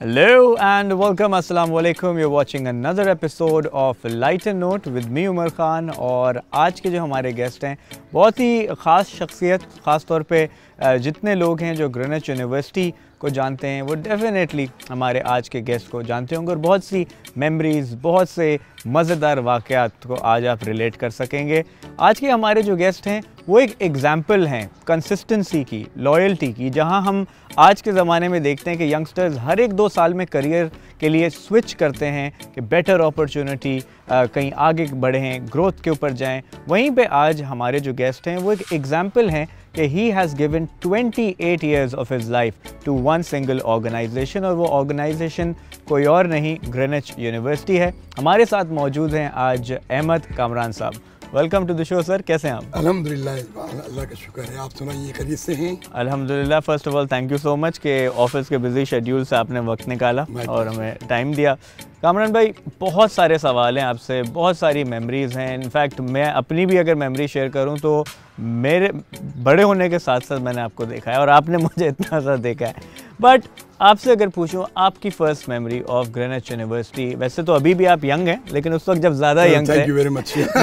Hello and welcome. Assalamu alaikum. You're watching another episode of Lighter Note with me Umar Khan. और आज के जो हमारे गेस्ट हैं बहुत ही ख़ास शख्सियत, ख़ास तौर पे जितने लोग हैं जो ग्रीनिच यूनिवर्सिटी को जानते हैं वो डेफिनेटली हमारे आज के गेस्ट को जानते होंगे और बहुत सी मेमोरीज़, बहुत से मज़ेदार वाक़यात को आज आप रिलेट कर सकेंगे। आज के हमारे जो गेस्ट हैं वो एक एग्ज़ाम्पल हैं कंसिस्टेंसी की, लॉयल्टी की, जहां हम आज के ज़माने में देखते हैं कि यंगस्टर्स हर एक 2 साल में करियर के लिए स्विच करते हैं कि बेटर अपॉर्चुनिटी, कहीं आगे बढ़ें, ग्रोथ के ऊपर जाएं। वहीं पे आज हमारे जो गेस्ट हैं वो एक एग्ज़ाम्पल हैं कि he has given 28 years of his life to one single organisation, और वो ऑर्गेनाइजेशन कोई और नहीं, ग्रीनिच यूनिवर्सिटी है। हमारे साथ मौजूद हैं आज अहमद कामरान साहब। Welcome to the show sir, कैसे हैं आप? अल्हम्दुलिल्लाह, अल्लाह का शुक्र है। आप सुनाइए, खैरियत से हैं? अल्हम्दुलिल्लाह। First of all thank you so much कि ऑफिस के बिजी शेड्यूल से आपने वक्त निकाला और हमें टाइम दिया। कामरान भाई, बहुत सारे सवाल हैं आपसे, बहुत सारी मेमोरीज़ हैं। इनफैक्ट मैं अपनी भी अगर मेमोरी शेयर करूं तो मेरे बड़े होने के साथ साथ मैंने आपको देखा है और आपने मुझे इतना सा देखा है। बट आपसे अगर पूछूं आपकी first memory of Greenwich university, वैसे तो अभी भी आप यंग हैं लेकिन उस वक्त जब ज़्यादा यंग थे,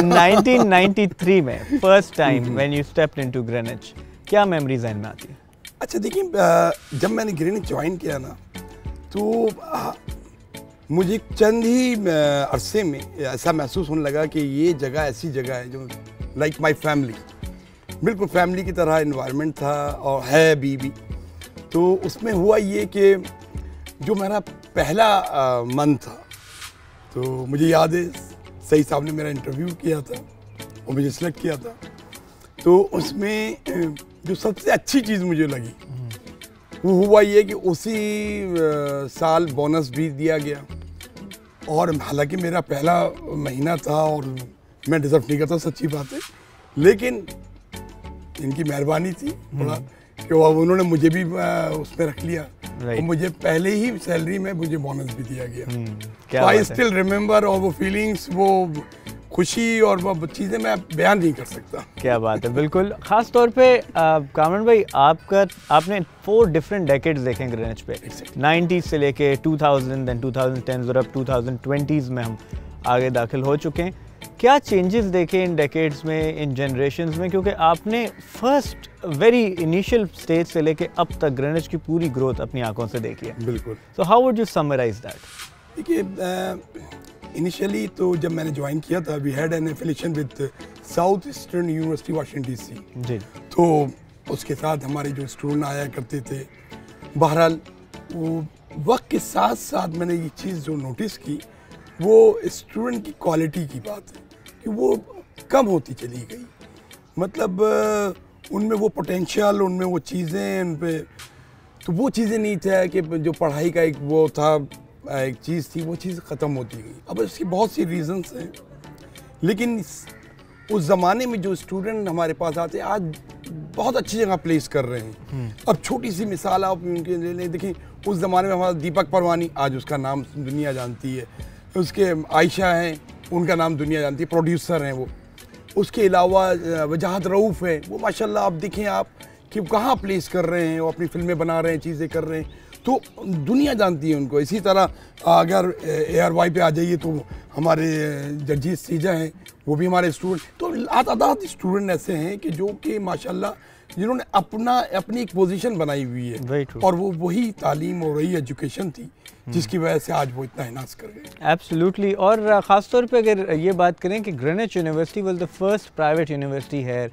1993 में first time when you stepped into Greenwich, क्या मेमोरी ज़हन में आती है? अच्छा देखिए, जब मैंने ग्रीनिच ज्वाइन किया ना तो मुझे चंद ही अरसे में ऐसा महसूस होने लगा कि ये जगह ऐसी जगह है जो लाइक माई फैमिली, बिल्कुल फैमिली की तरह इन्वायरमेंट था और है अभी भी। तो उसमें हुआ ये कि जो मेरा पहला मंथ था, तो मुझे याद है सही साहब ने मेरा इंटरव्यू किया था और मुझे सिलेक्ट किया था। तो उसमें जो सबसे अच्छी चीज़ मुझे लगी वो हुआ ये कि उसी साल बोनस भी दिया गया, और हालांकि मेरा पहला महीना था और मैं डिज़र्व नहीं करता, सच्ची बात है, लेकिन इनकी मेहरबानी थी बड़ा कि उन्होंने मुझे भी उसमें रख लिया और मुझे पहले ही सैलरी में मुझे बोनस भी दिया गया। आई स्टिल रिमेंबर, और वो फीलिंग्स, वो खुशी और वो चीज़ें मैं बयान नहीं कर सकता। क्या बात है, बिल्कुल। ख़ास तौर पे कामरान भाई, आपने 4 डिफरेंट डेकेड्स देखे हैं ग्रीनिच पे, 90s से लेके 2000 देन 2010 और अब 2020s में हम आगे दाखिल हो चुके हैं। क्या चेंजेस देखे इन डेकेड्स में, इन जनरेशन्स में, क्योंकि आपने फर्स्ट वेरी इनिशियल स्टेज से लेके अब तक ग्रीनिच की पूरी ग्रोथ अपनी आंखों से देखी है। बिल्कुल। So how would you summarize that? देखिए, इनिशियली तो जब मैंने ज्वाइन किया था, we had an affiliation with South Eastern University Washington DC जी। तो उसके साथ हमारे जो स्टूडेंट आया करते थे, बहरहाल वो वक्त के साथ साथ मैंने ये चीज़ जो नोटिस की वो स्टूडेंट की क्वालिटी की बात है कि वो कम होती चली गई। मतलब उनमें वो पोटेंशियल, उनमें वो चीज़ें, उन पे तो वो चीज़ें नहीं था कि जो पढ़ाई का एक वो था, एक चीज़ थी, वो चीज़ ख़त्म होती गई। अब इसकी बहुत सी रीजंस हैं, लेकिन उस ज़माने में जो स्टूडेंट हमारे पास आते आज बहुत अच्छी जगह प्लेस कर रहे हैं। अब छोटी सी मिसाल आप उनके ले लें, देखिए उस ज़माने में हमारा दीपक परवानी, आज उसका नाम दुनिया जानती है, उसके आयशा हैं, उनका नाम दुनिया जानती है, प्रोड्यूसर हैं वो। उसके अलावा वजाहत रऊफ़ है, वो माशाल्लाह आप देखें आप कि कहाँ प्लेस कर रहे हैं, वो अपनी फिल्में बना रहे हैं, चीज़ें कर रहे हैं, तो दुनिया जानती है उनको। इसी तरह अगर ARY पे आ जाइए तो हमारे जगजीत सीजा हैं, वो भी हमारे स्टूडेंट। तो आदाद स्टूडेंट ऐसे हैं कि जो कि माशाल्लाह जिन्होंने अपनी एक पोजीशन बनाई हुई है, और वो वही तालीम और वही एजुकेशन थी जिसकी वजह से आज वो इतना इनास कर गए। एब्सोल्युटली। और ख़ास तौर पे अगर ये बात करें कि Greenwich university was the first private university है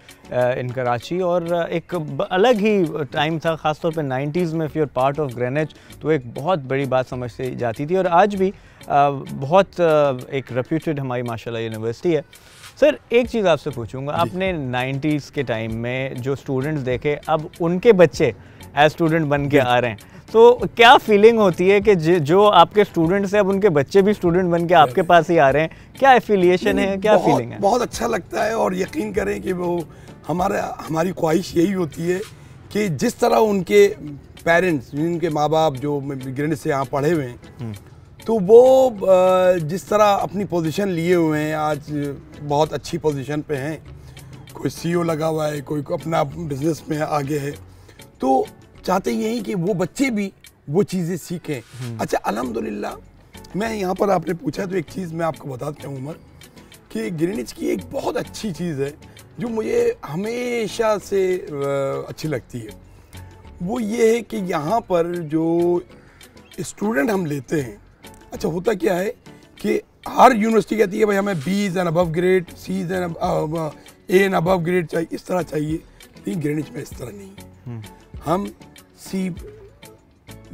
इन कराची, और एक अलग ही टाइम था, ख़ास तौर पे 90s में। If you are part of Greenwich तो एक बहुत बड़ी बात समझती जाती थी, और आज भी बहुत एक रेप्यूटेड हमारी माशाल्लाह यूनिवर्सिटी है। सर, एक चीज़ आपसे पूछूंगा, आपने 90s के टाइम में जो स्टूडेंट्स देखे, अब उनके बच्चे एज स्टूडेंट बन के आ रहे हैं, तो क्या फीलिंग होती है कि जो आपके स्टूडेंट्स हैं अब उनके बच्चे भी स्टूडेंट बन के आपके पास ही आ रहे हैं? क्या एफिलिएशन है, क्या फीलिंग है? बहुत अच्छा लगता है, और यकीन करें कि वो हमारी ख्वाहिश यही होती है कि जिस तरह उनके पेरेंट्स, उनके माँ बाप जो ग्रीनिच से यहाँ पढ़े हुए हैं, तो वो जिस तरह अपनी पोजीशन लिए हुए हैं, आज बहुत अच्छी पोजीशन पे हैं, कोई CEO लगा हुआ है, कोई अपना बिजनेस में आगे है, तो चाहते यही कि वो बच्चे भी वो चीज़ें सीखें। अच्छा, अल्हम्दुलिल्लाह, मैं यहाँ पर आपने पूछा तो एक चीज़ मैं आपको बताता हूँ उमर, कि ग्रीनिच की एक बहुत अच्छी चीज़ है जो मुझे हमेशा से अच्छी लगती है। वो ये है कि यहाँ पर जो स्टूडेंट हम लेते हैं, अच्छा होता क्या है कि हर यूनिवर्सिटी कहती है भाई हमें B's and above grade, C's and A and above grade चाहिए, इस तरह चाहिए, लेकिन ग्रीनिच में इस तरह नहीं। हम C,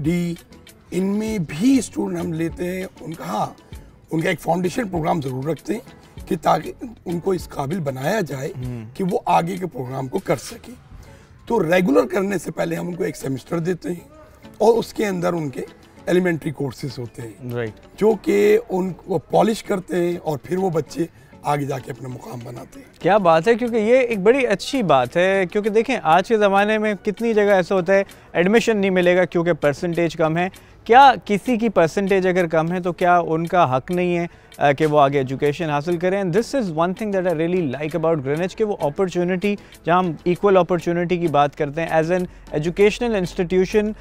D इनमें भी स्टूडेंट हम लेते हैं। उनका हाँ, उनका एक फाउंडेशन प्रोग्राम ज़रूर रखते हैं कि ताकि उनको इस काबिल बनाया जाए कि वो आगे के प्रोग्राम को कर सके। तो रेगुलर करने से पहले हम उनको एक सेमेस्टर देते हैं और उसके अंदर उनके एलिमेंट्री कोर्सेज होते हैं, राइट, जो कि उनको पॉलिश करते हैं और फिर वो बच्चे आगे जाके अपना मुकाम बनाते हैं। क्या बात है, क्योंकि ये एक बड़ी अच्छी बात है। क्योंकि देखें आज के ज़माने में कितनी जगह ऐसा होता है एडमिशन नहीं मिलेगा क्योंकि परसेंटेज कम है। क्या किसी की परसेंटेज अगर कम है तो क्या उनका हक नहीं है कि वो आगे एजुकेशन हासिल करें? And this is one thing that I really like about Greenwich, कि वो अपॉर्चुनिटी, जहाँ हम इक्वल अपॉर्चुनिटी की बात करते हैं, एज एन एजुकेशनल इंस्टीट्यूशन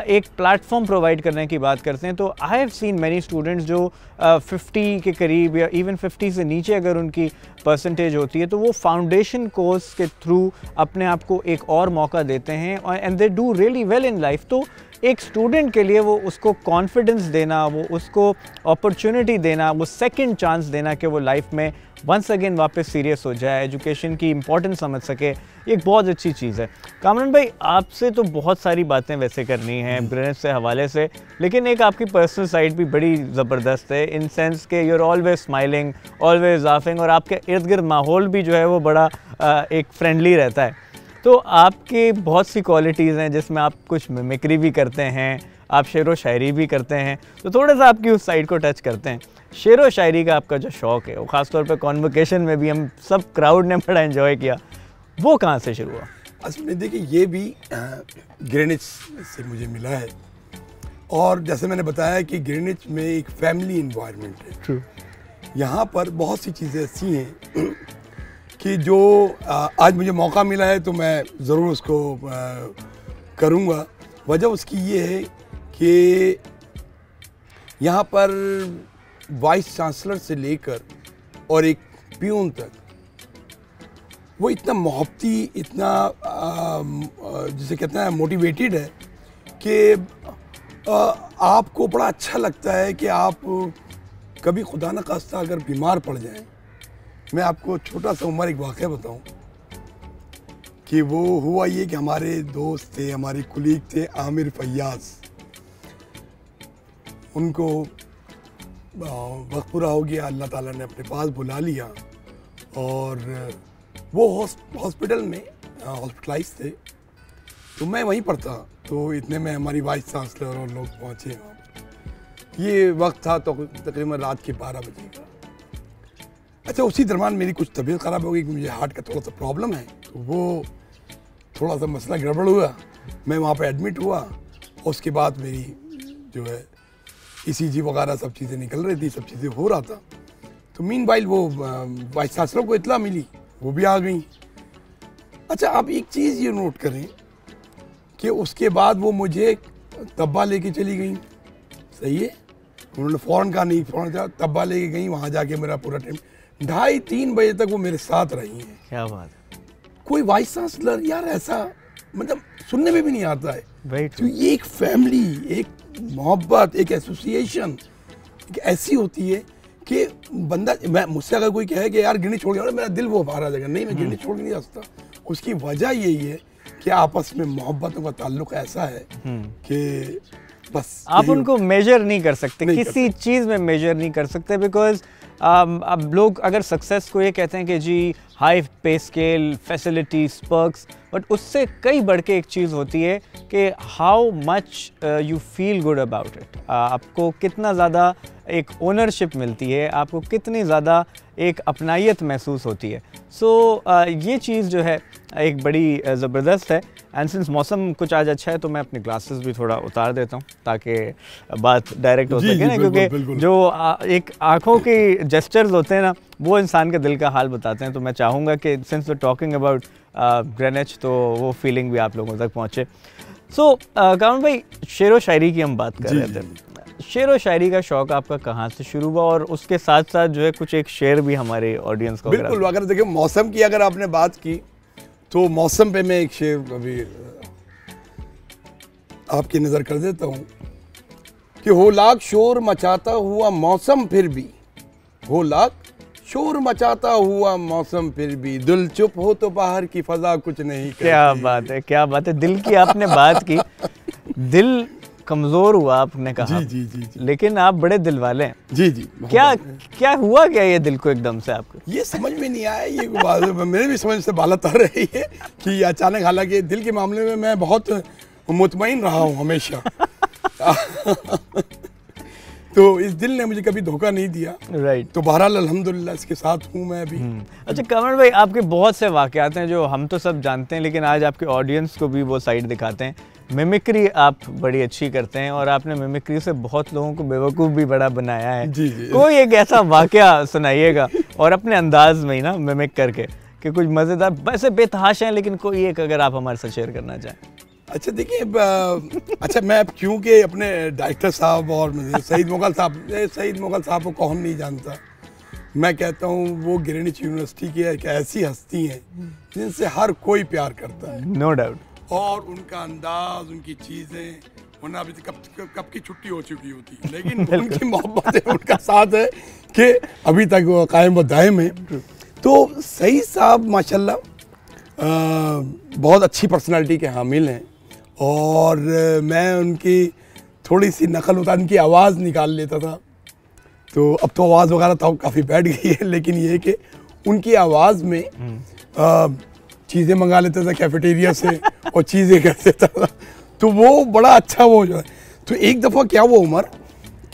एक प्लेटफॉर्म प्रोवाइड करने की बात करते हैं। तो I have seen many students जो 50 के करीब या इवन 50 से नीचे अगर उनकी परसेंटेज होती है तो वो फाउंडेशन कोर्स के थ्रू अपने आप को एक और मौका देते हैं और and they do really well in life. तो एक स्टूडेंट के लिए वो उसको कॉन्फिडेंस देना, वो उसको अपॉर्चुनिटी देना, वो सेकंड चांस देना कि वो लाइफ में वंस अगेन वापस सीरियस हो जाए, एजुकेशन की इम्पोर्टेंस समझ सके, एक बहुत अच्छी चीज़ है। कामरान भाई, आपसे तो बहुत सारी बातें वैसे करनी हैं ग्रीनिच से हवाले से, लेकिन एक आपकी पर्सनल साइड भी बड़ी ज़बरदस्त है, इन सेंस के you are always smiling, always laughing, और आपके इर्द गिर्द माहौल भी जो है वो बड़ा एक फ्रेंडली रहता है। तो आपकी बहुत सी क्वालिटीज़ हैं जिसमें आप कुछ मिमिक्री भी करते हैं, आप शेर व शायरी भी करते हैं, तो थोड़ा सा आपकी उस साइड को टच करते हैं। शेर व शायरी का आपका जो शौक़ है वो ख़ासतौर पे कॉन्वोकेशन में भी हम सब क्राउड ने बड़ा एंजॉय किया, वो कहाँ से शुरू हुआ? असल में देखिए, ये भी ग्रीनिच से मुझे मिला है, और जैसे मैंने बताया कि ग्रीनिच में एक फैमिली इन्वायरमेंट है। True. यहाँ पर बहुत सी चीज़ें ऐसी हैं कि जो आज मुझे मौका मिला है तो मैं ज़रूर उसको करूँगा। वजह उसकी ये है कि यहाँ पर वाइस चांसलर से लेकर और एक पियून तक वो इतना मोहब्बती, इतना जिसे कहते हैं मोटिवेटेड है कि आपको बड़ा अच्छा लगता है कि आप कभी खुदा न खास्ता अगर बीमार पड़ जाएं। मैं आपको छोटा सा उमर एक वाक़या बताऊं कि वो हुआ ये कि हमारे दोस्त थे, हमारे कुलीग थे आमिर फैयाज, उनको वक्त पूरा हो गया, अल्लाह ताला ने अपने पास बुला लिया और वो हॉस्पिटल में हॉस्पिटलाइज थे। तो मैं वहीं पर था, तो इतने में हमारी वाइस चांसलर और लोग पहुँचे वहाँ पर। ये वक्त था तो तकरीबन रात के 12 बजे का। अच्छा, उसी दरमियान मेरी कुछ तबीयत ख़राब हो गई, मुझे हार्ट का थोड़ा सा प्रॉब्लम है, तो वो थोड़ा सा मसला गड़बड़ हुआ, मैं वहाँ पे एडमिट हुआ। और उसके बाद मेरी जो है ECG वगैरह सब चीज़ें निकल रही थी, सब चीज़ें हो रहा था। तो मीनवाइल वो वाइस चांसलर को इत्तला मिली, वो भी आ गई। अच्छा, आप एक चीज़ ये नोट करें कि उसके बाद वो मुझे तब्बा लेके चली गई, सही है, उन्होंने फ़ौरन कहा नहीं, फ़ौरन कहा, तब्बा लेके गई, वहाँ जाके मेरा पूरा टाइम 2:30-3 बजे तक वो मेरे साथ रही हैं। क्या बात है। कोई वाइस चांसलर यार ऐसा मतलब सुनने में भी नहीं आता है। तो ये एक फैमिली, एक मोहब्बत, एक एसोसिएशन एक ऐसी होती है कि बंदा, मैं मुझसे अगर कोई कहे कि यार ग्रीनिच छोड़ गया, मेरा दिल वो बाहर आ जाएगा, नहीं मैं ग्रीनिच छोड़ नहीं जा सकता। उसकी वजह यही है कि आपस में मोहब्बत का ताल्लुक ऐसा है कि बस आप उनको मेजर नहीं कर सकते, किसी चीज़ में मेजर नहीं कर सकते, बिकॉज अब लोग अगर सक्सेस को ये कहते हैं कि जी high pay scale, facilities, perks, but उससे कई बढ़ के एक चीज़ होती है कि how much you feel good about it. आपको कितना ज़्यादा एक ओनरशिप मिलती है, आपको कितनी ज़्यादा एक अपनायत महसूस होती है। सो ये चीज़ जो है एक बड़ी ज़बरदस्त है। एंड सिंस मौसम कुछ आज अच्छा है तो मैं अपने ग्लासेस भी थोड़ा उतार देता हूँ ताकि बात डायरेक्ट हो सके ना, क्योंकि जो एक आँखों के जेस्चर्स होते हैं ना, वो इंसान के दिल का हाल बताते हैं। तो मैं चाहूँगा कि since we talking about Greenwich तो वो फीलिंग भी आप लोगों तक पहुँचे। सो कामन भाई, शेरो शायरी की हम बात कर रहे थे। शेर व शायरी का शौक आपका कहाँ से शुरू हुआ, और उसके साथ साथ जो है कुछ एक शेर भी हमारे ऑडियंस को? बिल्कुल, अगर देखिए मौसम की अगर आपने बात की तो मौसम पे मैं एक शेर अभी आपकी नज़र कर देता हूँ कि हो लाख शोर मचाता हुआ मौसम फिर भी, हो लाख शोर मचाता हुआ मौसम फिर भी, दिल चुप हो तो बाहर की फजा कुछ नहीं कहती। क्या बात है, क्या बात है। दिल की आपने बात की, दिल कमजोर हुआ आपने कहा। जी, जी, जी। लेकिन आप बड़े दिल वाले हैं। जी जी। क्या हुआ क्या ये दिल को एकदम से आपको? ये समझ में नहीं आया, ये बात मेरे भी समझ से बाला तर रही है कि अचानक, हालांकि दिल के मामले में मैं बहुत मुतमईन रहा हूँ हमेशा। तो इस दिल ने मुझे कभी धोखा नहीं दिया। राइट। तो बहरहाल अल्हम्दुलिल्लाह इसके साथ हूँ मैं अभी। अच्छा कमर भाई, आपके बहुत से वाक़यात हैं जो हम तो सब जानते हैं, लेकिन आज आपके ऑडियंस को भी वो साइड दिखाते हैं। मिमिक्री आप बड़ी अच्छी करते हैं, और आपने मिमिक्री से बहुत लोगों को बेवकूफ़ भी बड़ा बनाया है। जी जी। कोई एक ऐसा वाक़या सुनाइएगा, और अपने अंदाज में ही ना मिमिक करके, कि कुछ मज़ेदार, वैसे बेतहाशा हैं लेकिन कोई एक अगर आप हमारे साथ शेयर करना चाहें। अच्छा देखिए, अच्छा मैं क्योंकि अपने डायरेक्टर साहब और सईद मुगल साहब को कौन नहीं जानता, मैं कहता हूँ वो ग्रीनिच यूनिवर्सिटी की एक ऐसी हस्ती हैं जिनसे हर कोई प्यार करता है। No doubt. और उनका अंदाज, उनकी चीज़ें, वरना अभी कब की छुट्टी हो चुकी होती, लेकिन उनकी मोहब्बत है, उनका साथ है कि अभी तक वो कायम व दायम है। तो सईद साहब माशाल्लाह बहुत अच्छी पर्सनालिटी के हामिल हैं, और मैं उनकी थोड़ी सी नकल उतार, उनकी आवाज़ निकाल लेता था। तो अब तो आवाज़ वगैरह तो काफ़ी बैठ गई है, लेकिन ये कि उनकी आवाज़ में चीज़ें मंगा लेता था कैफेटेरिया से और चीज़ें कर देता था, तो वो बड़ा अच्छा वो जो है। तो एक दफ़ा क्या वो उमर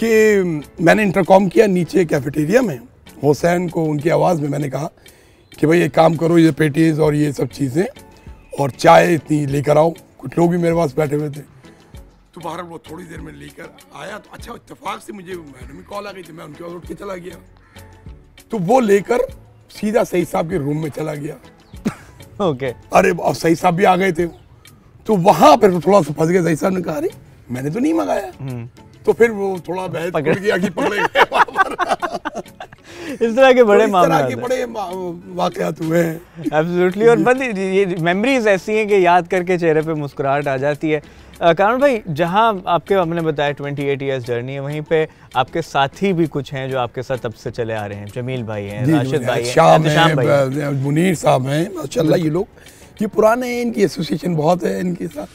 कि मैंने इंटरकॉम किया नीचे कैफेटेरिया में, हुसैन को उनकी आवाज़ में मैंने कहा कि भाई एक काम करो, ये पेटीज और ये सब चीज़ें और चाय इतनी लेकर आओ। कुछ लोग भी मेरे पास बैठे हुए थे, तो बाहर वो थोड़ी देर में लेकर आया। तो अच्छा इत्तेफाक से मुझे मैडम की कॉल आ गई थी, मैं उनके पास उठ के चला गया। तो वो लेकर सीधा सईद साहब के रूम में चला गया। ओके। अरे और सईद साहब भी आ गए थे, तो वहाँ पर थोड़ा सा फंस गया। सईद साहब ने कहा अरे मैंने तो नहीं मंगाया। तो फिर वो थोड़ा बहस पकड़ गया कि पकड़े गए। इस तरह के बड़े मामले, बड़े वाकयात हुए हैं। एब्सोल्युटली। और बस ये मेमोरीज ऐसी हैं कि याद करके चेहरे पे मुस्कुराहट आ जाती है। कामन भाई, जहाँ आपके आपने बताया 28 इयर्स जर्नी है, वहीं पे आपके साथी भी कुछ हैं जो आपके साथ तब से चले आ रहे हैं। जमील भाई हैं, राशिद भाई हैं, शाम भाई, मुनीर साहब हैं, माशाल्लाह ये लोग ये पुराने हैं, इनकी एसोसिएशन बहुत है इनके साथ,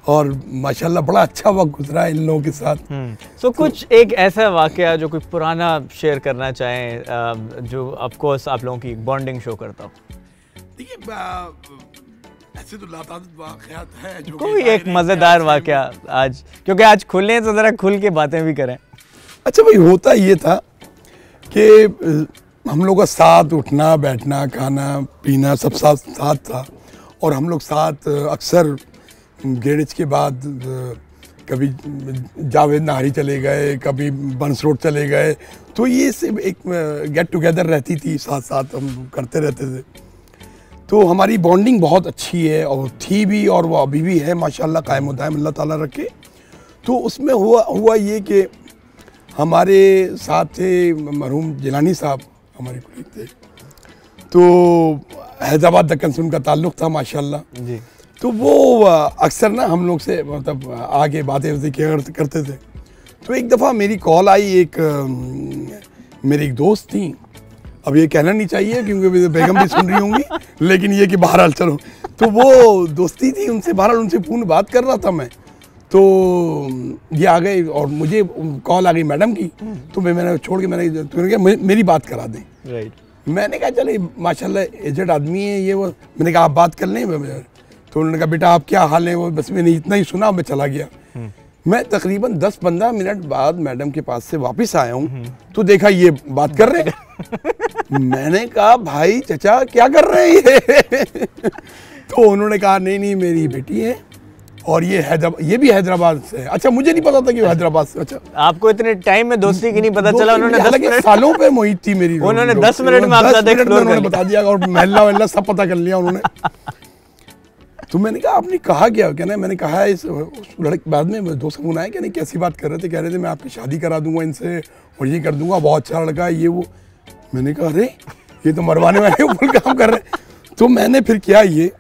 और माशाल्लाह बड़ा अच्छा वक्त गुजरा है इन लोगों के साथ। तो कुछ एक ऐसा वाकया जो कोई पुराना शेयर करना चाहें, जो ऑफकोर्स आप लोगों की बॉन्डिंग शो करता हो? देखिए ऐसे तो लातादुद वाकयात हैं जो कोई एक मज़ेदार वाकया आज, क्योंकि आज खुले हैं तो ज़रा खुल के बातें भी करें। अच्छा भाई, होता ये था कि हम लोग का साथ उठना बैठना खाना पीना सब साथ था, और हम लोग साथ अक्सर ग्रेनिच के बाद कभी जावेद नाहरी चले गए, कभी बंस रोड चले गए, तो ये सिर्फ एक गेट टुगेदर रहती थी, साथ साथ हम करते रहते थे। तो हमारी बॉन्डिंग बहुत अच्छी है और थी भी, और वो अभी भी है माशाल्लाह, कायम दायम अल्लाह ताला रखे। तो उसमें हुआ ये कि हमारे साथ थे मरहूम जिलानी साहब, हमारे कुलीग थे, तो हैदराबाद दक्कन से उनका ताल्लुक़ था माशाल्लाह जी। तो वो अक्सर ना हम लोग से मतलब आगे बातें किया करते थे। तो एक दफ़ा मेरी कॉल आई, एक मेरी एक दोस्त थी, अब ये कहना नहीं चाहिए क्योंकि बेगम भी सुन रही होंगी, लेकिन ये कि बहरहाल चलो, तो वो दोस्ती थी उनसे, बहरहाल उनसे फ़ोन बात कर रहा था मैं, तो ये आ गए और मुझे कॉल आ गई मैडम की। तो मैंने छोड़ के मैंने कहा मेरी बात करा दें। राइट। मैंने कहा चले माशाल्लाह एजेड आदमी है ये वो, मैंने कहा आप बात कर लें। तो उन्होंने कहा बेटा आप क्या हाल है, वो बस मैंने इतना ही सुना, मैं चला गया। मैं तकरीबन 10-15 मिनट बाद मैडम के पास से वापस आया हूँ, तो देखा ये बात कर रहे हैं। मैंने कहा भाई चचा क्या कर रहे हैं ये? तो उन्होंने कहा नहीं मेरी बेटी है, और ये भी हैदराबाद से है। अच्छा मुझे नहीं पता था कि वो हैदराबाद से। अच्छा आपको इतने टाइम में दोस्ती की नहीं पता चला? उन्होंने 10 मिनट सालों पे मोहित थी मेरी, उन्होंने 10 मिनट में आपके साथ एक्सप्लोर बता दिया और महल्ला सब पता कर लिया उन्होंने। तो मैंने कहा आपने कहा क्या, कहना मैंने कहा है इस लड़के, बाद में दोस्त फोन आया, कहने कैसी बात कर रहे थे, कह रहे थे मैं आपकी शादी करा दूंगा इनसे और ये कर दूंगा, बहुत अच्छा लड़का है ये वो। मैंने कहा अरे ये तो मरवाने वाले ऊपर काम कर रहे। तो मैंने फिर किया ये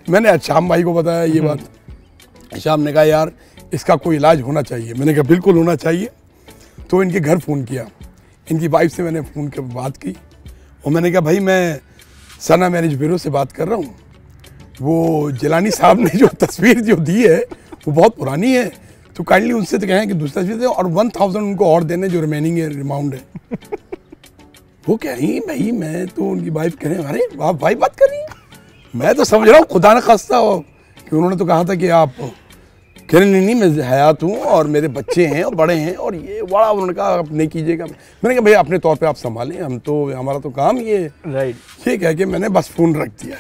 मैंने शाम भाई को बताया ये बात। शाम ने कहा यार इसका कोई इलाज होना चाहिए। मैंने कहा बिल्कुल होना चाहिए। तो इनके घर फ़ोन किया, इनकी वाइफ से मैंने फ़ोन कर बात की और मैंने कहा भाई मैं सना मैरिज ब्यूरो से बात कर रहा हूँ, वो जिलानी साहब ने जो तस्वीर जो दी है वो बहुत पुरानी है, तो काइंडली उनसे तो कहें कि दूसरी तस्वीर दे और 1000 उनको और देने जो रिमेनिंग है अमाउंट है। वो कह रही भाई, मैं तो उनकी वाइफ कह रहे हैं अरे आप भाई बात कर रही हैं, मैं तो समझ रहा हूँ खुदा न खास्ता हो कि उन्होंने तो कहा था कि आप, कह रहे नहीं मैं हयात हूँ और मेरे बच्चे हैं और बड़े हैं और ये बड़ा, उन्होंने कहा आप नहीं कीजिएगा। मैंने कहा भाई अपने तौर पे आप संभालें, हम तो हमारा तो काम ये राइट। ये कह के मैंने बस फ़ोन रख दिया।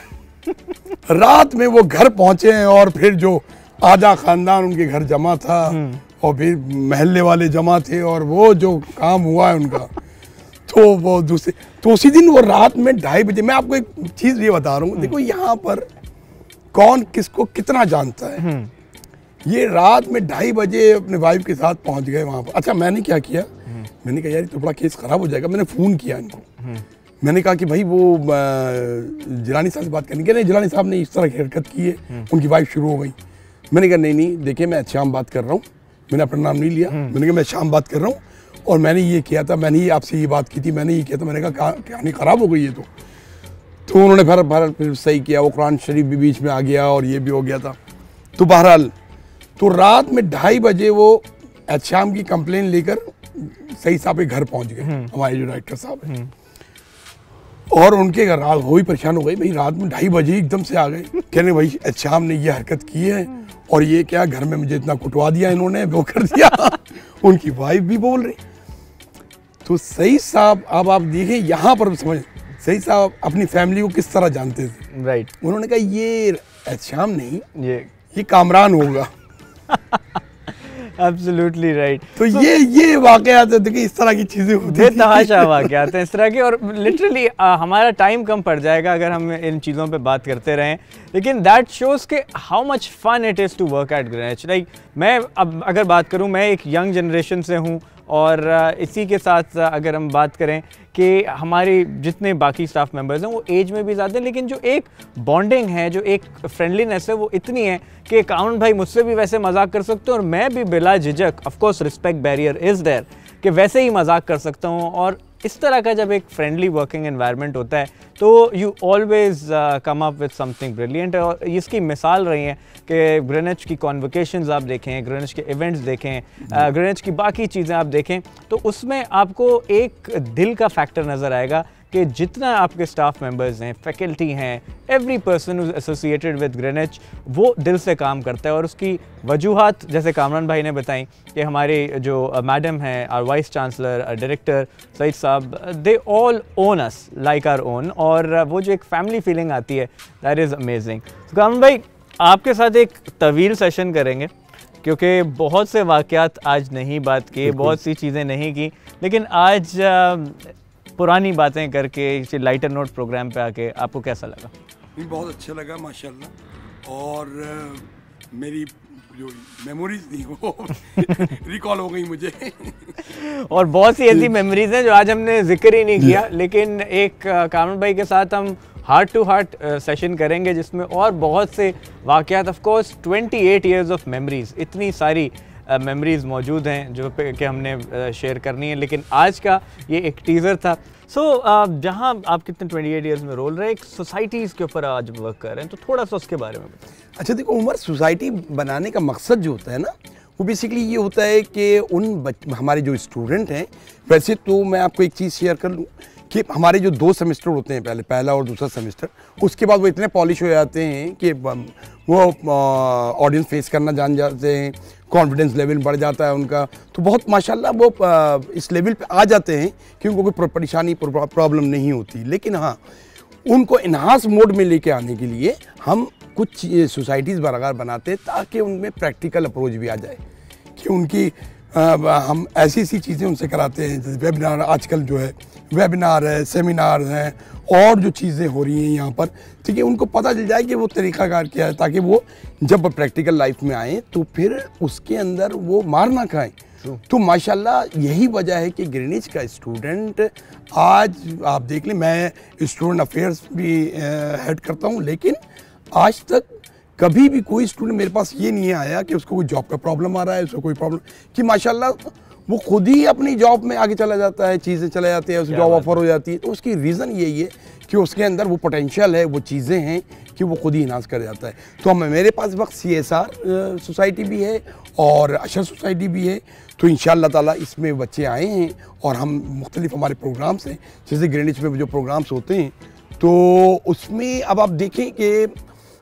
रात में वो घर पहुंचे हैं और फिर जो आधा खानदान उनके घर जमा था और फिर महल्ले वाले जमा थे और वो जो काम हुआ है उनका, तो वो दूसरे, तो उसी दिन वो रात में 2:30 बजे, मैं आपको एक चीज़ ये बता रहा हूँ, देखो यहाँ पर कौन किसको कितना जानता है। ये रात में 2:30 बजे अपने वाइफ के साथ पहुंच गए वहाँ पर। अच्छा मैंने क्या किया, मैंने कहा यार तो बड़ा केस ख़राब हो जाएगा। मैंने फ़ोन किया इनको, मैंने कहा कि भाई वो जिलानी साहब से बात करनी, नहीं जिलानी साहब ने इस तरह की हरकत की है, उनकी वाइफ शुरू हो गई। मैंने कहा नहीं देखिए मैं शाम बात कर रहा हूँ, मैंने अपना नाम नहीं लिया, मैंने कहा मैं शाम बात कर रहा हूँ और मैंने ये किया था, मैंने ही आपसे ये बात की थी, मैंने ये किया था। मैंने कहा कहानी ख़राब हो गई है तो उन्होंने फिर सही किया, वो कुरान शरीफ भी बीच में आ गया और ये भी हो गया था। तो बहरहाल तो रात में 2:30 बजे वो शाम की कंप्लेन लेकर सही साहब के घर पहुँच गए, हमारे जो डायरेक्टर साहब हैं, और उनके घर वो ही परेशान हो गई, भाई रात में 2:30 बजे एकदम से आ गए, कहने भाई शाम ने ये हरकत की है और ये क्या घर में मुझे इतना कुटवा दिया इन्होंने, वो कर दिया। उनकी वाइफ भी बोल रही। तो सही साहब अब आप देखिए यहाँ पर समझ, सही साहब अपनी फैमिली को किस तरह जानते थे। राइट। उन्होंने कहा ये शाम नहीं, ये कामरान होगा। Absolutely right. तो ये वाकयात देखिए इस तरह की चीजें होती हैं, तमाशा वाकयात हैं इस तरह की, और लिटरली हमारा टाइम कम पड़ जाएगा अगर हम इन चीज़ों पे बात करते रहें, लेकिन दैट शोज़ के how much fun it is to work at Greenwich. Like मैं अब अगर बात करूं, मैं एक यंग जनरेशन से हूं और इसी के साथ अगर हम बात करें कि हमारे जितने बाकी स्टाफ मेंबर्स हैं वो एज में भी ज़्यादा हैं, लेकिन जो एक बॉन्डिंग है, जो एक फ्रेंडलीनेस है, वो इतनी है कि काउन भाई मुझसे भी वैसे मजाक कर सकते हो और मैं भी बिला झिझक, of course respect barrier is there, कि वैसे ही मजाक कर सकता हूँ। और इस तरह का जब एक फ्रेंडली वर्किंग एनवायरनमेंट होता है तो you always come up with something brilliant. और इसकी मिसाल रही है कि ग्रीनिच की कॉन्वोकेशंस आप देखें, ग्रीनिच के इवेंट्स देखें, ग्रीनिच की बाकी चीज़ें आप देखें, तो उसमें आपको एक दिल का फैक्टर नज़र आएगा कि जितना आपके स्टाफ मेंबर्स हैं, फैकल्टी हैं, every person associated with Greenwich वो दिल से काम करता है। और उसकी वजूहात जैसे कामरान भाई ने बताई कि हमारे जो मैडम हैं, our vice chancellor, director Saeed साहब, they all own us like our own, और वो जो एक फैमिली फीलिंग आती है दैट इज़ अमेजिंग। तो कामरान भाई आपके साथ एक तवील सेशन करेंगे क्योंकि बहुत से वाक़यात आज नहीं बात की, बहुत सी चीज़ें नहीं की, लेकिन आज पुरानी बातें करके लाइटर नोट प्रोग्राम पे आके आपको कैसा लगा? बहुत अच्छा लगा माशाल्लाह, और मेरी जो मेमोरीज थी वो रिकॉल हो गई मुझे। और बहुत सी ऐसी मेमोरीज हैं जो आज हमने जिक्र ही नहीं किया, लेकिन एक कामरान भाई के साथ हम हार्ट टू हार्ट सेशन करेंगे जिसमें और बहुत से वाक़यात, of course 28 years of memories, इतनी सारी मेमोरीज़ मौजूद हैं जो कि हमने शेयर करनी है, लेकिन आज का ये एक टीज़र था। जहाँ आप कितने 28 इयर्स में रोल रहे, एक सोसाइटीज़ के ऊपर आज वर्क कर रहे हैं, तो थोड़ा सा उसके बारे में बताएं। अच्छा देखो उमर, सोसाइटी बनाने का मकसद जो होता है ना, वो बेसिकली ये होता है कि हमारे जो स्टूडेंट हैं, वैसे तो मैं आपको एक चीज़ शेयर कर लूँ कि हमारे जो 2 सेमेस्टर होते हैं, पहला और दूसरा सेमेस्टर, उसके बाद वो इतने पॉलिश हो जाते हैं कि वो ऑडियंस फेस करना जान जाते हैं, कॉन्फिडेंस लेवल बढ़ जाता है उनका, तो बहुत माशाल्लाह वो इस लेवल पे आ जाते हैं कि उनको कोई परेशानी प्रॉब्लम नहीं होती। लेकिन हाँ, उनको इन्हांस मोड में लेके आने के लिए हम कुछ सोसाइटीज़ बराबर बनाते हैं ताकि उनमें प्रैक्टिकल अप्रोच भी आ जाए, कि उनकी हम ऐसी ऐसी चीज़ें उनसे कराते हैं, जैसे वेबिनार, आजकल जो है वेबिनार है, सेमिनार हैं और जो चीज़ें हो रही हैं यहाँ पर, ठीक है, उनको पता चल जाए कि वो तरीक़ाकार क्या है, ताकि वो जब प्रैक्टिकल लाइफ में आए तो फिर उसके अंदर वो मार ना खाएं। तो माशाल्लाह यही वजह है कि ग्रीनिच का स्टूडेंट आज आप देख लें, मैं स्टूडेंट अफेयर्स भी हेड करता हूँ, लेकिन आज तक कभी भी कोई स्टूडेंट मेरे पास ये नहीं आया कि उसको कोई जॉब का प्रॉब्लम आ रहा है, उसको कोई प्रॉब्लम, कि माशाल्लाह वो खुद ही अपनी जॉब में आगे चला जाता है, चीज़ें चले जाती है, उसे जॉब ऑफर हो जाती है। तो उसकी रीज़न यही है कि उसके अंदर वो पोटेंशियल है, वो चीज़ें हैं कि वो खुद ही इन्हांस कर जाता है। तो मेरे पास वक्त CSR सोसाइटी भी है और अशर सोसाइटी भी है, तो इंशाअल्लाह ताला इसमें बच्चे आए हैं और हम मुख्तलिफ हमारे प्रोग्राम्स हैं, जैसे ग्रीनिच में जो प्रोग्राम्स होते हैं तो उसमें अब आप देखें कि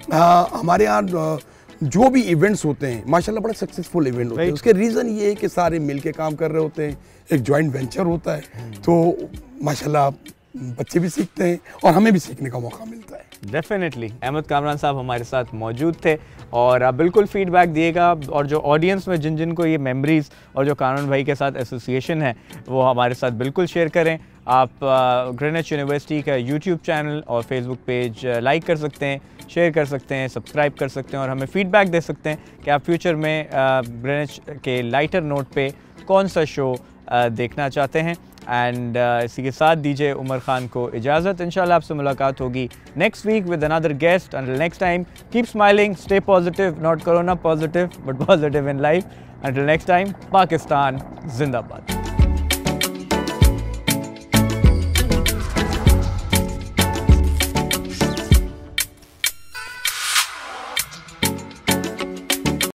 हमारे यहाँ जो भी इवेंट्स होते हैं माशाल्लाह बड़ा सक्सेसफुल इवेंट होते हैं। उसके रीज़न ये है कि सारे मिल के काम कर रहे होते हैं, एक जॉइंट वेंचर होता है, तो माशाल्लाह बच्चे भी सीखते हैं और हमें भी सीखने का मौका मिलता है। डेफिनेटली अहमद कामरान साहब हमारे साथ मौजूद थे और आप बिल्कुल फीडबैक दिएगा, और जो ऑडियंस में जिन जिन को ये मेमोरीज़ और जो कानून भाई के साथ एसोसिएशन है वो हमारे साथ बिल्कुल शेयर करें। आप ग्रीनिच यूनिवर्सिटी का यूट्यूब चैनल और फेसबुक पेज लाइक कर सकते हैं, शेयर कर सकते हैं, सब्सक्राइब कर सकते हैं और हमें फ़ीडबैक दे सकते हैं कि आप फ्यूचर में ग्रीनिच के लाइटर नोट पे कौन सा शो देखना चाहते हैं। एंड इसी के साथ दीजिए उमर खान को इजाज़त। इंशाल्लाह आपसे मुलाकात होगी next week with another guest. Until next time keep smiling, stay positive, not corona positive but positive in life. Until next time, Pakistan जिंदाबाद।